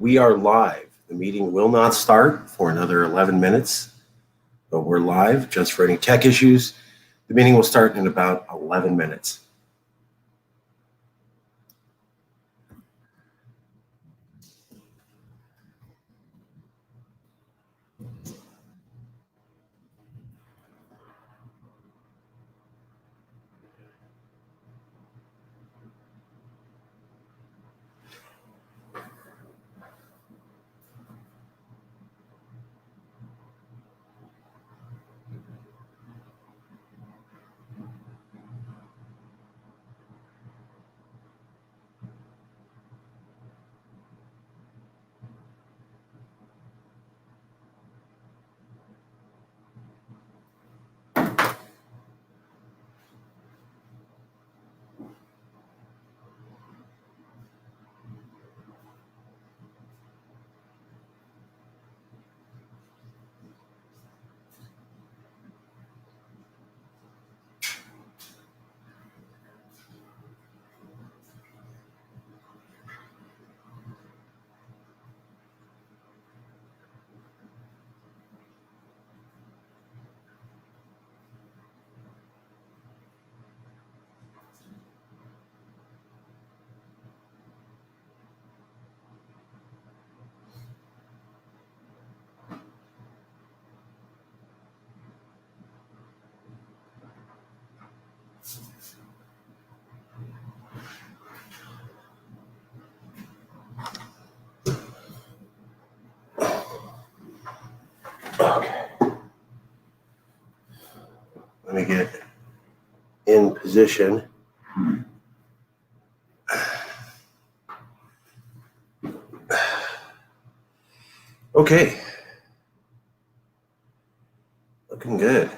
We are live. The meeting will not start for another 11 minutes, but we're live just for any tech issues. The meeting will start in about 11 minutes. Okay. Let me get in position. Okay. Looking good.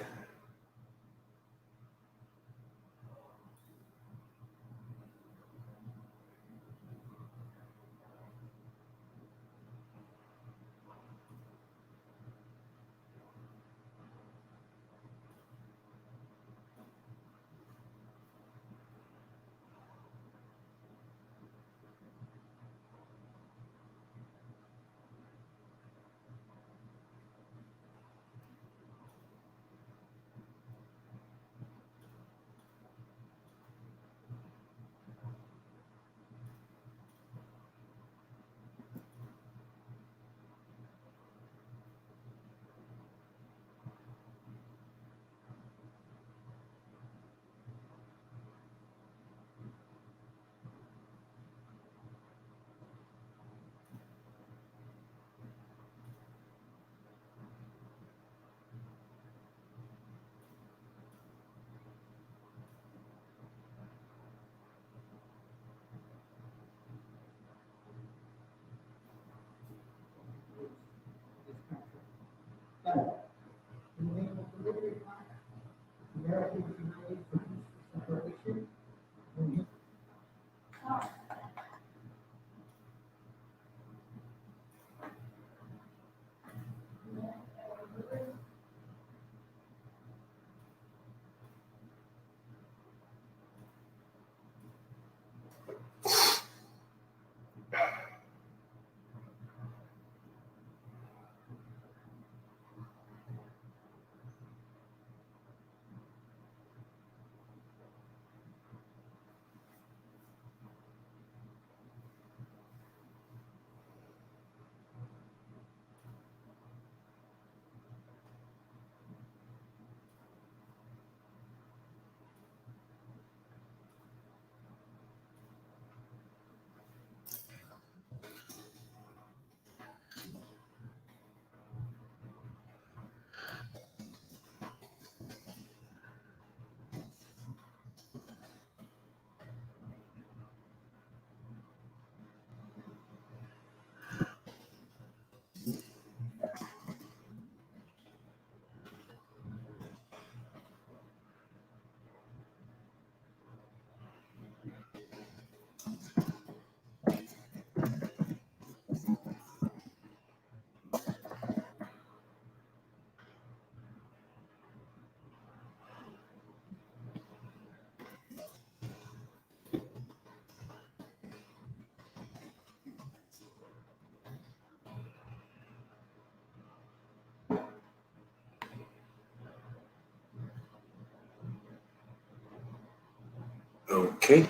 Okay.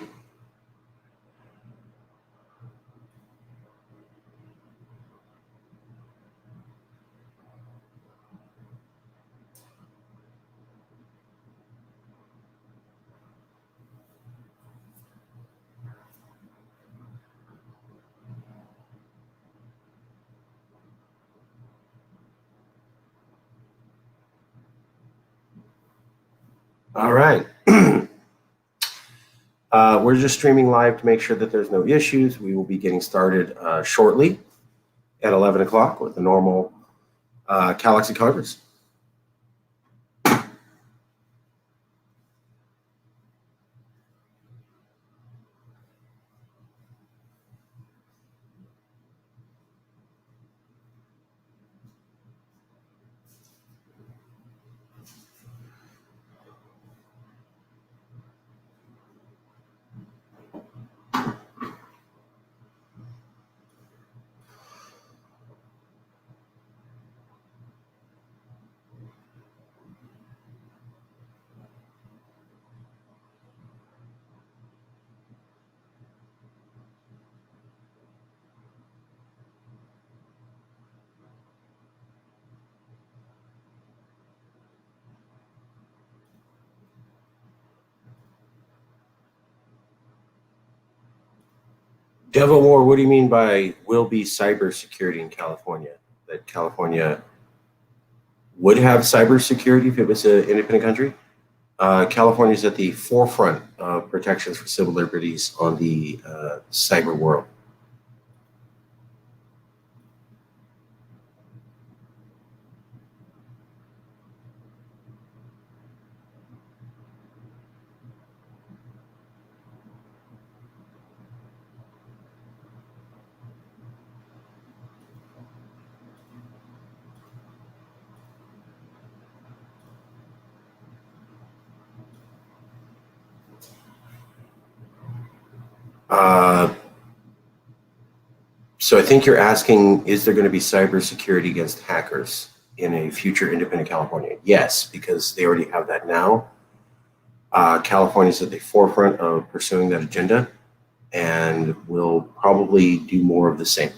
All right. We're just streaming live to make sure that there's no issues. We will be getting started shortly at 11 o'clock with the normal Calexit Congress. Devil War, what do you mean by will be cybersecurity in California? That California would have cybersecurity if it was an independent country? California is at the forefront of protections for civil liberties on the cyber world. So I think you're asking, is there going to be cybersecurity against hackers in a future independent California? Yes, because they already have that now. California is at the forefront of pursuing that agenda and will probably do more of the same.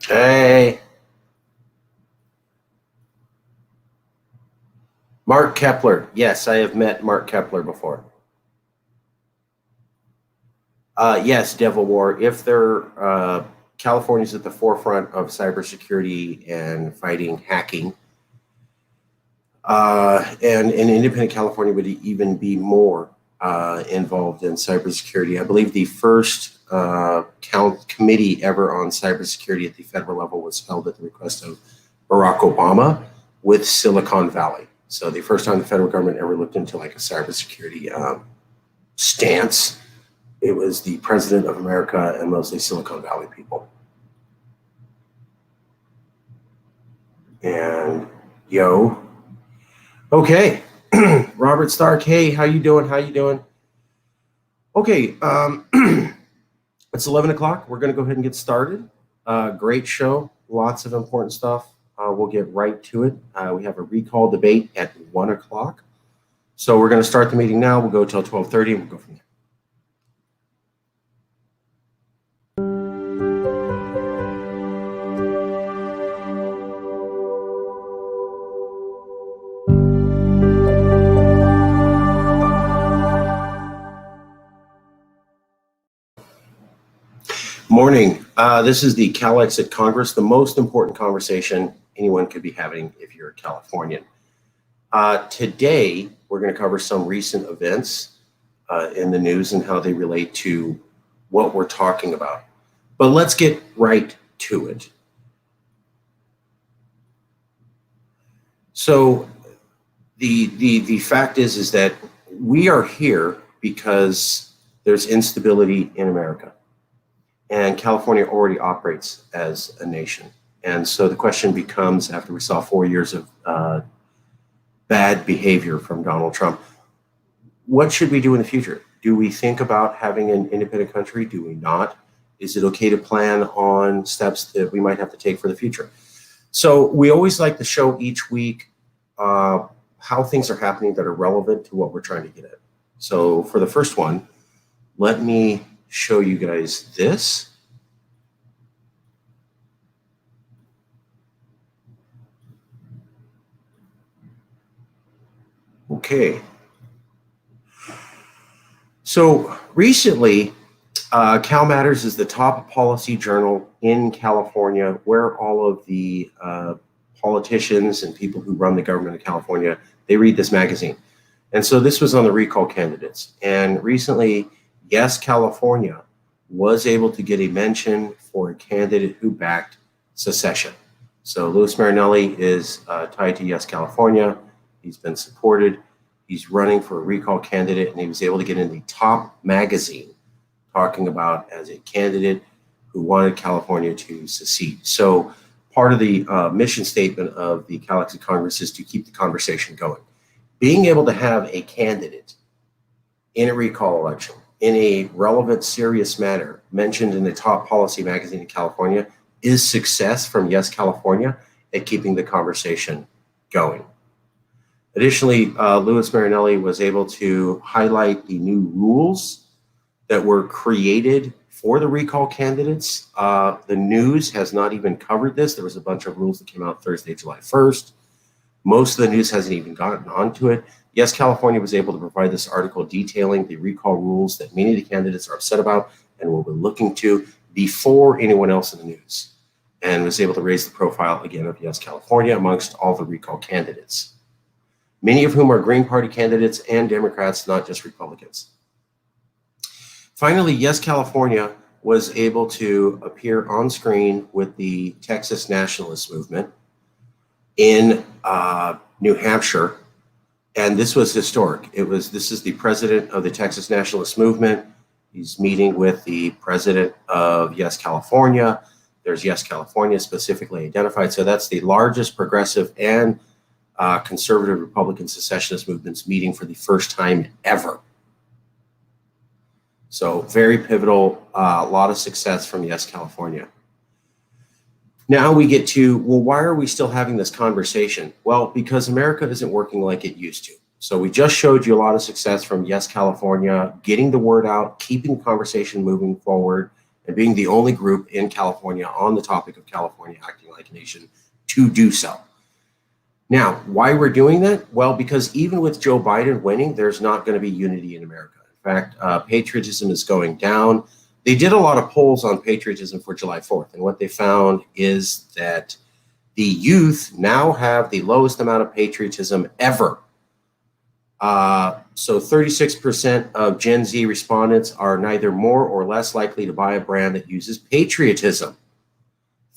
Hey, Mark Kepler. Yes, I have met Mark Kepler before. Yes, Devil War. If California's at the forefront of cybersecurity and fighting hacking, and an independent California would even be more involved in cybersecurity. I believe the first committee ever on cybersecurity at the federal level was held at the request of Barack Obama with Silicon Valley. So the first time the federal government ever looked into like a cybersecurity stance, it was the president of America and mostly Silicon Valley people. And okay, Robert Stark, hey, how you doing? Okay, it's 11 o'clock. We're going to go ahead and get started. Great show, lots of important stuff. We'll get right to it. We have a recall debate at 1 o'clock. So we're going to start the meeting now. We'll go till 12:30 and we'll go from there. Morning. This is the Calexit Congress, the most important conversation anyone could be having if you're a Californian. Today, we're going to cover some recent events in the news and how they relate to what we're talking about. But let's get right to it. So the fact is that we are here because there's instability in America. And California already operates as a nation. And so the question becomes, after we saw 4 years of bad behavior from Donald Trump, what should we do in the future? Do we think about having an independent country? Do we not? Is it okay to plan on steps that we might have to take for the future? So we always like to show each week how things are happening that are relevant to what we're trying to get at. So for the first one, let me show you guys this. Okay. So recently, Cal Matters is the top policy journal in California where all of the politicians and people who run the government of California, they read this magazine. And so this was on the recall candidates. And recently, Yes California was able to get a mention for a candidate who backed secession. So Louis Marinelli is tied to Yes California. He's been supported. He's running for a recall candidate, and he was able to get in the top magazine talking about as a candidate who wanted California to secede. So part of the mission statement of the Calexit Congress is to keep the conversation going. Being able to have a candidate in a recall election in a relevant, serious manner mentioned in the top policy magazine in California is success from Yes California at keeping the conversation going. Additionally, Louis Marinelli was able to highlight the new rules that were created for the recall candidates. The news has not even covered this. There was a bunch of rules that came out Thursday, July 1st. Most of the news hasn't even gotten onto it. Yes, California was able to provide this article detailing the recall rules that many of the candidates are upset about and will be looking to before anyone else in the news, and was able to raise the profile again of Yes California amongst all the recall candidates, many of whom are Green Party candidates and Democrats, not just Republicans. Finally, Yes California was able to appear on screen with the Texas nationalist movement in New Hampshire. And this was historic. This is the president of the Texas nationalist movement. He's meeting with the president of Yes California. There's Yes California specifically identified. So that's the largest progressive and conservative Republican secessionist movements meeting for the first time ever. So very pivotal, a lot of success from Yes California. Now we get to, well, why are we still having this conversation? Well, because America isn't working like it used to. So we just showed you a lot of success from Yes California, getting the word out, keeping the conversation moving forward, and being the only group in California on the topic of California acting like a nation to do so. Now, why we're doing that? Well, because even with Joe Biden winning, there's not going to be unity in America. In fact, patriotism is going down. They did a lot of polls on patriotism for July 4th, and what they found is that the youth now have the lowest amount of patriotism ever So 36% of Gen Z respondents are neither more or less likely to buy a brand that uses patriotism.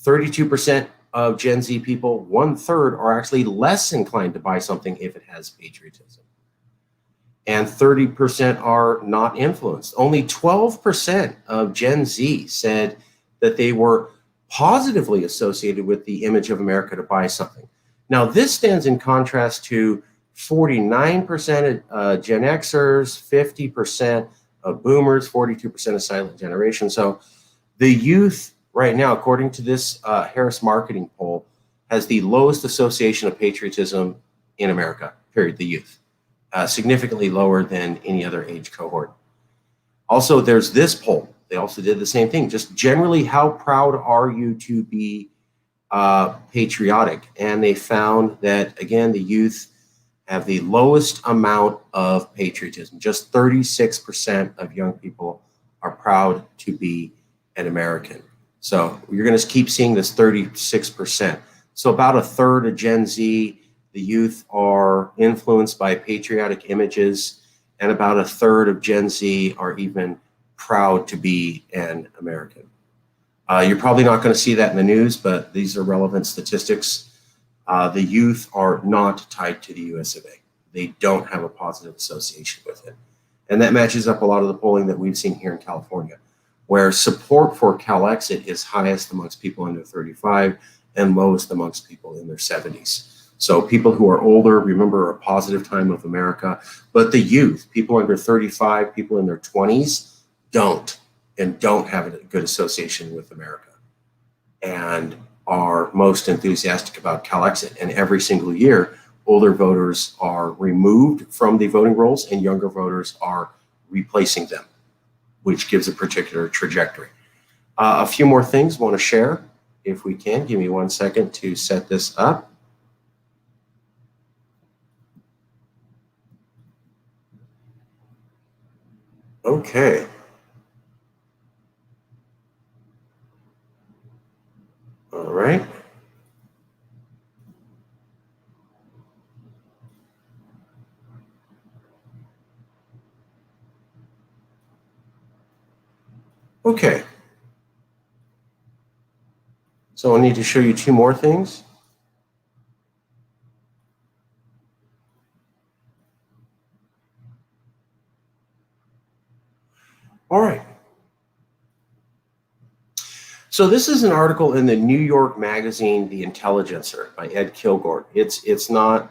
32% of Gen Z people, 1/3, are actually less inclined to buy something if it has patriotism. And 30% are not influenced. Only 12% of Gen Z said that they were positively associated with the image of America to buy something. Now, this stands in contrast to 49% of Gen Xers, 50% of boomers, 42% of silent generation. So the youth right now, according to this Harris marketing poll, has the lowest association of patriotism in America, period, the youth. Significantly lower than any other age cohort. Also, there's this poll. They also did the same thing. Just generally, how proud are you to be patriotic? And they found that, again, the youth have the lowest amount of patriotism. Just 36% of young people are proud to be an American. So you're going to keep seeing this 36%. So about 1/3 of Gen Z, the youth, are influenced by patriotic images, and about 1/3 of Gen Z are even proud to be an American. You're probably not going to see that in the news, but these are relevant statistics. The youth are not tied to the US of A. They don't have a positive association with it. And that matches up a lot of the polling that we've seen here in California, where support for Calexit is highest amongst people under 35 and lowest amongst people in their 70s. So people who are older remember a positive time of America, but the youth, people under 35, people in their 20s, don't have a good association with America and are most enthusiastic about Calexit. And every single year, older voters are removed from the voting rolls and younger voters are replacing them, which gives a particular trajectory. A few more things I want to share, if we can. Give me 1 second to set this up. Okay. All right. Okay. So I need to show you 2 more things. All right. So this is an article in the New York magazine, The Intelligencer, by Ed Kilgore. It's not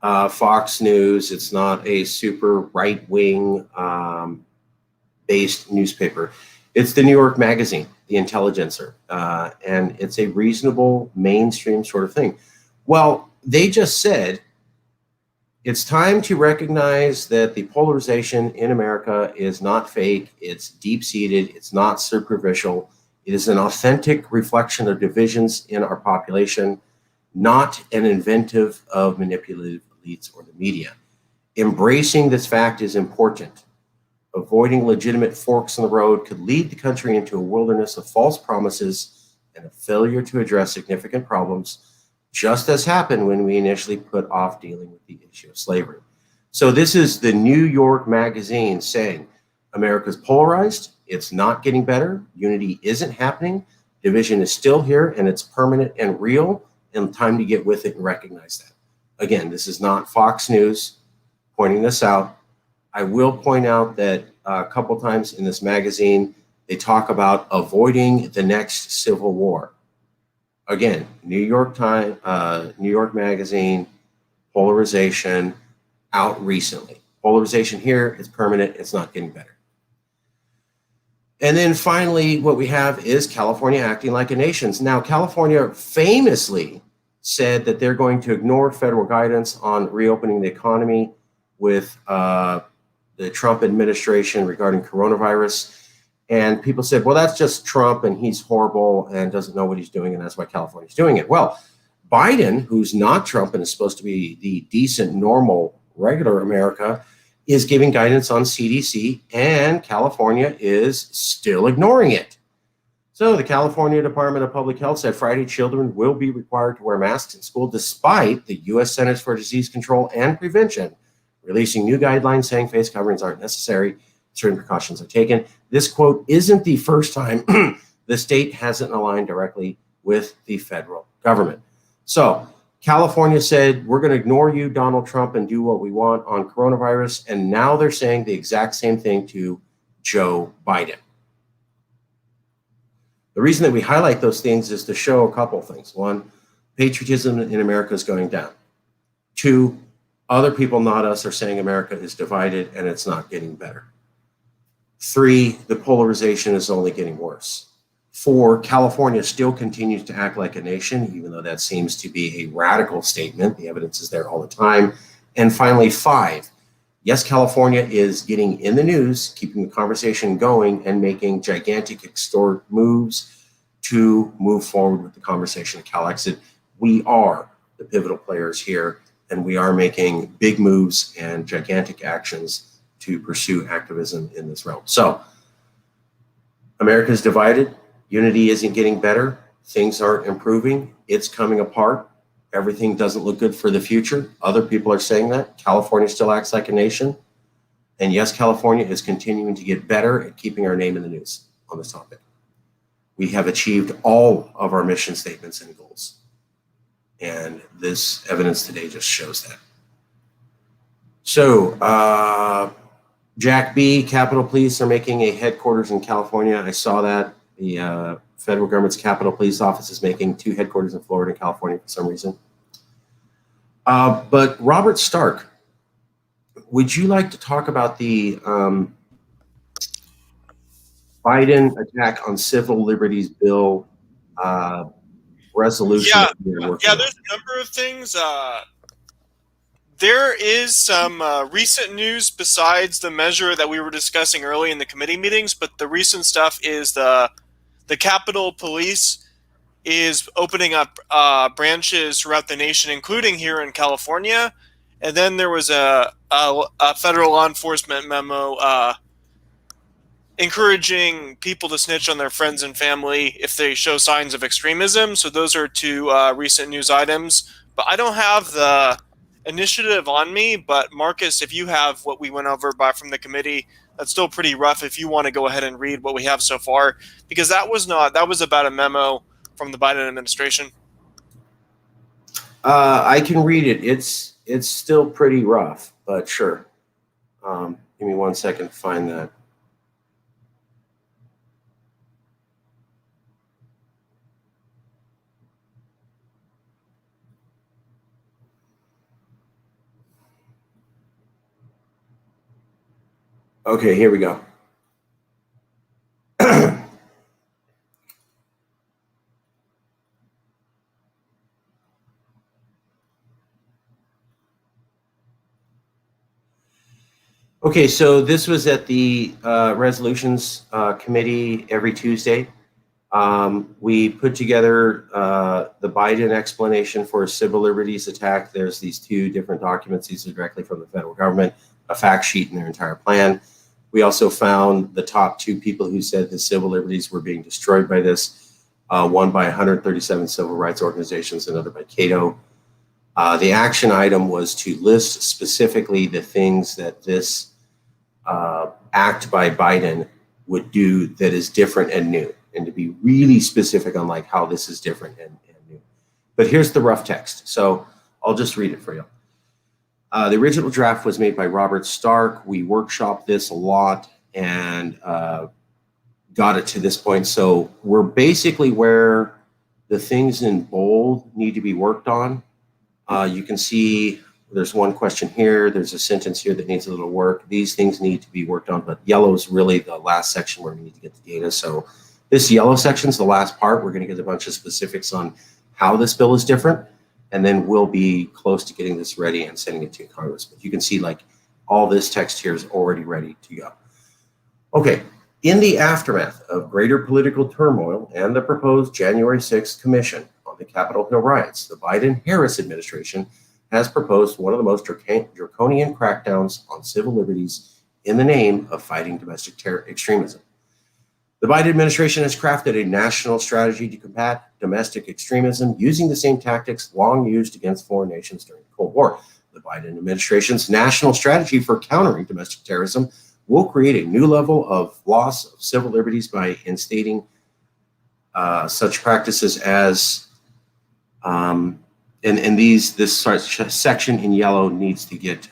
Fox News. It's not a super right-wing based newspaper. It's the New York magazine, The Intelligencer, and it's a reasonable mainstream sort of thing. Well, they just said it's time to recognize that the polarization in America is not fake. It's deep-seated. It's not superficial. It is an authentic reflection of divisions in our population, not an inventive of manipulative elites or the media. Embracing this fact is important. Avoiding legitimate forks in the road could lead the country into a wilderness of false promises and a failure to address significant problems, just as happened when we initially put off dealing with the issue of slavery. So this is the New York magazine saying America's polarized. It's not getting better. Unity isn't happening. Division is still here, and it's permanent and real, and time to get with it and recognize that. Again, this is not Fox News pointing this out. I will point out that a couple times in this magazine, they talk about avoiding the next civil war. Again, New York magazine, polarization, out recently. Polarization here is permanent. It's not getting better. And then finally, what we have is California acting like a nation. Now, California famously said that they're going to ignore federal guidance on reopening the economy with the Trump administration regarding coronavirus. And people said, well, that's just Trump and he's horrible and doesn't know what he's doing, and that's why California's doing it. Well, Biden, who's not Trump and is supposed to be the decent, normal, regular America, is giving guidance on CDC, and California is still ignoring it. So the California Department of Public Health said Friday children will be required to wear masks in school despite the U.S. Centers for Disease Control and Prevention releasing new guidelines saying face coverings aren't necessary. Certain precautions are taken. This quote isn't the first time the state hasn't aligned directly with the federal government. So California said, we're going to ignore you, Donald Trump, and do what we want on coronavirus. And now they're saying the exact same thing to Joe Biden. The reason that we highlight those things is to show a couple things. One, patriotism in America is going down. Two, other people, not us, are saying America is divided and it's not getting better. Three, the polarization is only getting worse. Four, California still continues to act like a nation, even though that seems to be a radical statement. The evidence is there all the time. And finally, five, yes, California is getting in the news, keeping the conversation going, and making gigantic historic moves to move forward with the conversation at Calexit. We are the pivotal players here, and we are making big moves and gigantic actions to pursue activism in this realm. So, America is divided. Unity isn't getting better. Things aren't improving. It's coming apart. Everything doesn't look good for the future. Other people are saying that. California still acts like a nation. And yes, California is continuing to get better at keeping our name in the news on this topic. We have achieved all of our mission statements and goals. And this evidence today just shows that. So, Jack B., Capitol Police are making a headquarters in California. I saw that. The federal government's Capitol Police Office is making 2 headquarters in Florida and California for some reason. But Robert Stark, would you like to talk about the Biden attack on civil liberties bill resolution? Yeah, there's a number of things. There is some recent news besides the measure that we were discussing early in the committee meetings, but the recent stuff is the Capitol Police is opening up branches throughout the nation, including here in California. And then there was a federal law enforcement memo encouraging people to snitch on their friends and family if they show signs of extremism. So those are 2 recent news items. But I don't have the initiative on me. But Marcus, if you have what we went over from the committee, that's still pretty rough if you want to go ahead and read what we have so far, because that was about a memo from the Biden administration. I can read it. It's still pretty rough, but sure. Give me 1 second to find that. Okay, here we go. Okay, so this was at the resolutions committee every Tuesday. We put together the Biden explanation for a civil liberties attack. There's these 2 different documents. These are directly from the federal government, a fact sheet and their entire plan. We also found the top 2 people who said the civil liberties were being destroyed by this, one by 137 civil rights organizations, another by Cato. The action item was to list specifically the things that this act by Biden would do that is different and new, and to be really specific on like how this is different and new. But here's the rough text. So I'll just read it for you. The original draft was made by Robert Stark. We workshopped this a lot and got it to this point. So we're basically where the things in bold need to be worked on. You can see there's one question here. There's a sentence here that needs a little work. These things need to be worked on, but yellow is really the last section where we need to get the data. So this yellow section is the last part. We're going to get a bunch of specifics on how this bill is different, and then we'll be close to getting this ready and sending it to Congress. But you can see like all this text here is already ready to go. Okay, in the aftermath of greater political turmoil and the proposed January 6th commission on the Capitol Hill riots, the Biden-Harris administration has proposed one of the most draconian crackdowns on civil liberties in the name of fighting domestic terror extremism. The Biden administration has crafted a national strategy to combat domestic extremism using the same tactics long used against foreign nations during the Cold War. The The Biden administration's national strategy for countering domestic terrorism will create a new level of loss of civil liberties by instating such practices as, this section in yellow needs to get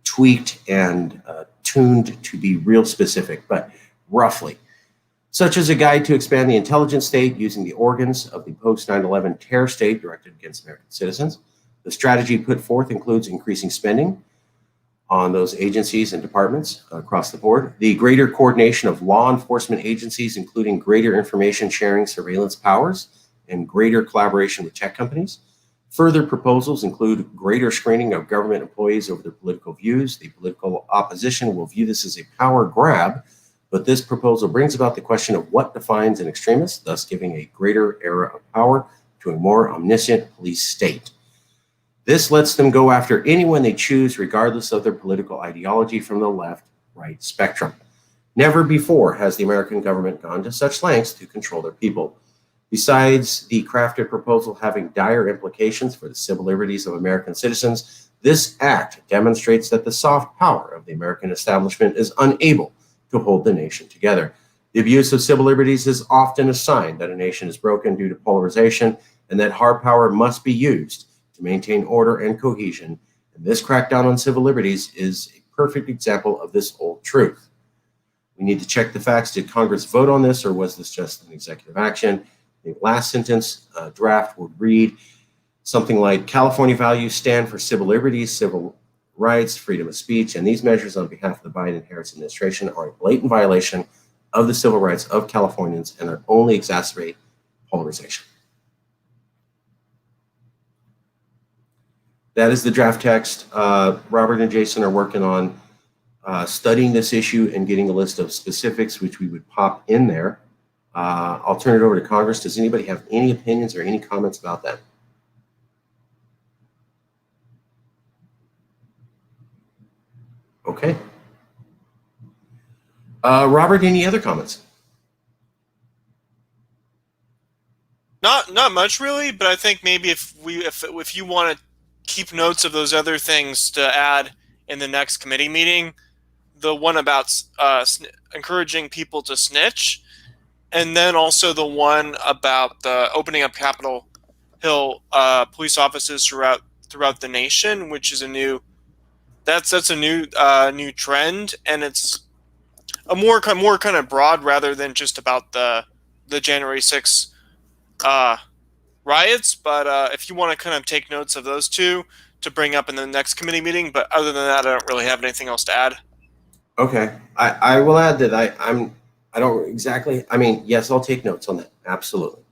tweaked and tuned to be real specific, but roughly, such as a guide to expand the intelligence state using the organs of the post 9/11 terror state directed against American citizens. The strategy put forth includes increasing spending on those agencies and departments across the board, the greater coordination of law enforcement agencies, including greater information sharing surveillance powers and greater collaboration with tech companies. Further proposals include greater screening of government employees over their political views. The political opposition will view this as a power grab, but this proposal brings about the question of what defines an extremist, thus giving a greater era of power to a more omniscient police state. This lets them go after anyone they choose, regardless of their political ideology from the left-right spectrum. Never before has the American government gone to such lengths to control their people. Besides the crafted proposal having dire implications for the civil liberties of American citizens, this act demonstrates that the soft power of the American establishment is unable to hold the nation together. The abuse of civil liberties is often a sign that a nation is broken due to polarization and that hard power must be used to maintain order and cohesion. And this crackdown on civil liberties is a perfect example of this old truth. We need to check the facts. Did Congress vote on this, or was this just an executive action? The last sentence draft would read something like, California values stand for civil liberties, civil rights, freedom of speech, and these measures on behalf of the Biden-Harris administration are a blatant violation of the civil rights of Californians and are only exacerbate polarization. That is the draft text. Robert and Jason are working on studying this issue and getting a list of specifics, which we would pop in there. I'll turn it over to Congress. Does anybody have any opinions or any comments about that? Okay. Robert, any other comments? Not much really, but I think maybe if you want to keep notes of those other things to add in the next committee meeting, the one about encouraging people to snitch, and then also the one about the opening up Capitol Hill police offices throughout the nation, which is a new new trend, and it's a more kind of broad rather than just about the January 6th riots. But if you want to kind of take notes of those two to bring up in the next committee meeting, but other than that, I don't really have anything else to add. Okay, I will add that I don't exactly, I mean, yes, I'll take notes on that, absolutely.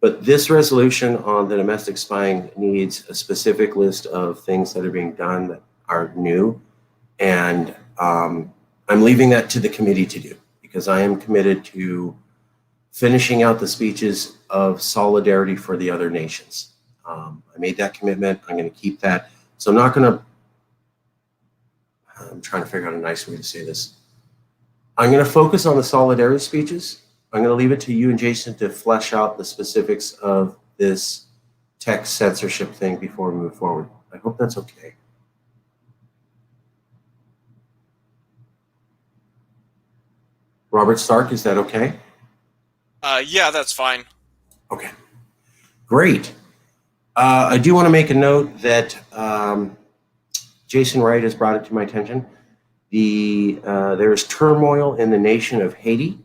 But this resolution on the domestic spying needs a specific list of things that are being done that are new. And I'm leaving that to the committee to do, because I am committed to finishing out the speeches of solidarity for the other nations. I made that commitment. I'm going to keep that. So I'm not going to, I'm trying to figure out a nice way to say this. I'm going to focus on the solidarity speeches. I'm going to leave it to you and Jason to flesh out the specifics of this text censorship thing before we move forward. I hope that's okay. Robert Stark, is that okay? Yeah, that's fine. Okay, great. I do want to make a note that Jason Wright has brought it to my attention. There is turmoil in the nation of Haiti,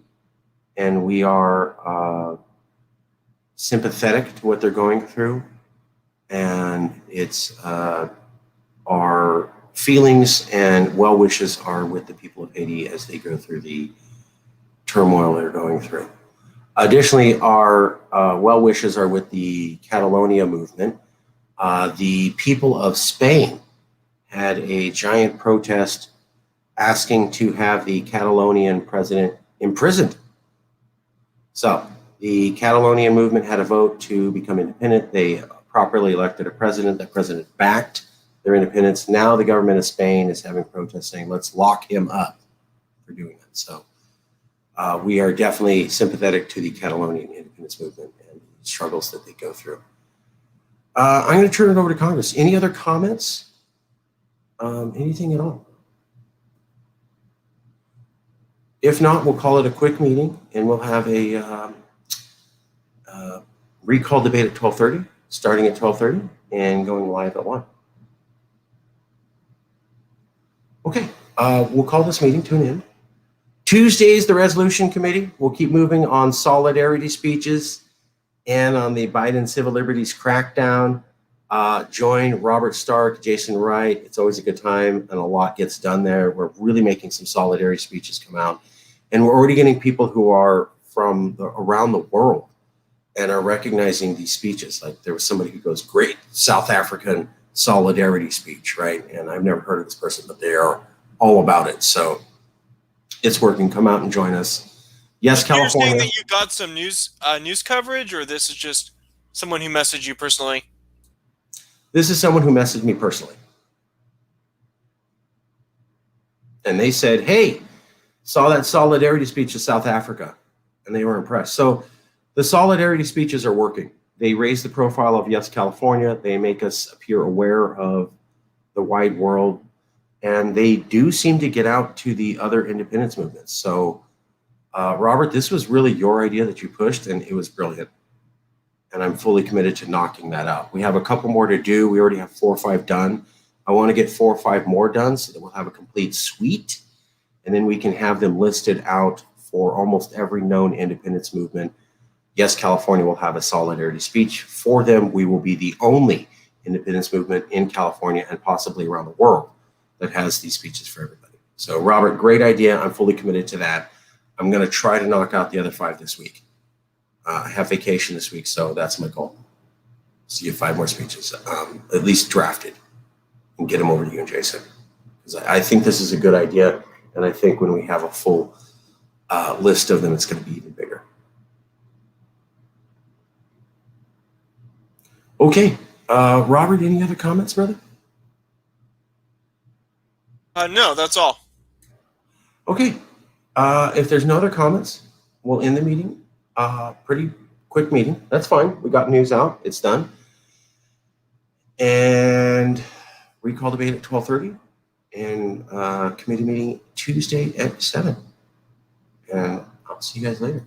and we are sympathetic to what they're going through. And it's our feelings and well wishes are with the people of Haiti as they go through the turmoil they're going through. Additionally, our well wishes are with the Catalonia movement. The people of Spain had a giant protest asking to have the Catalonian president imprisoned. So the Catalonian movement had a vote to become independent. They properly elected a president. That president backed their independence. Now the government of Spain is having protests saying, let's lock him up for doing that. So we are definitely sympathetic to the Catalonian independence movement and the struggles that they go through. I'm going to turn it over to Congress. Any other comments Anything at all? If not, we'll call it a quick meeting, and we'll have a recall debate at 12:30, starting at 12:30 and going live at 1. Okay, we'll call this meeting to an end. Tuesday's the resolution committee. We'll keep moving on solidarity speeches and on the Biden civil liberties crackdown. Join Robert Stark, Jason Wright. It's always a good time, and a lot gets done there. We're really making some solidarity speeches come out, and we're already getting people who are from around the world and are recognizing these speeches. Like there was somebody who goes, "Great South African solidarity speech," right? And I've never heard of this person, but they are all about it. So it's working. Come out and join us. Yes, California. You're saying that you got some news coverage, or this is just someone who messaged you personally? This is someone who messaged me personally. And they said, "Hey, saw that solidarity speech in South Africa," and they were impressed. So the solidarity speeches are working. They raise the profile of Yes, California. They make us appear aware of the wide world, and they do seem to get out to the other independence movements. So, Robert, this was really your idea that you pushed, and it was brilliant. And I'm fully committed to knocking that out. We have a couple more to do. We already have 4 or 5 done. I want to get 4 or 5 more done so that we'll have a complete suite, and then we can have them listed out for almost every known independence movement. Yes, California will have a solidarity speech for them. We will be the only independence movement in California and possibly around the world that has these speeches for everybody. So, Robert, great idea. I'm fully committed to that. I'm going to try to knock out the other 5 this week. I have vacation this week, so that's my goal. So you have 5 more speeches, at least drafted, and get them over to you and Jason. Because I think this is a good idea, and I think when we have a full list of them, it's going to be even bigger. Okay, Robert, any other comments, brother? No, that's all. Okay, if there's no other comments, we'll end the meeting. Pretty quick meeting. That's fine. We got news out. It's done. And recall debate at 12:30 and committee meeting Tuesday at 7. And I'll see you guys later.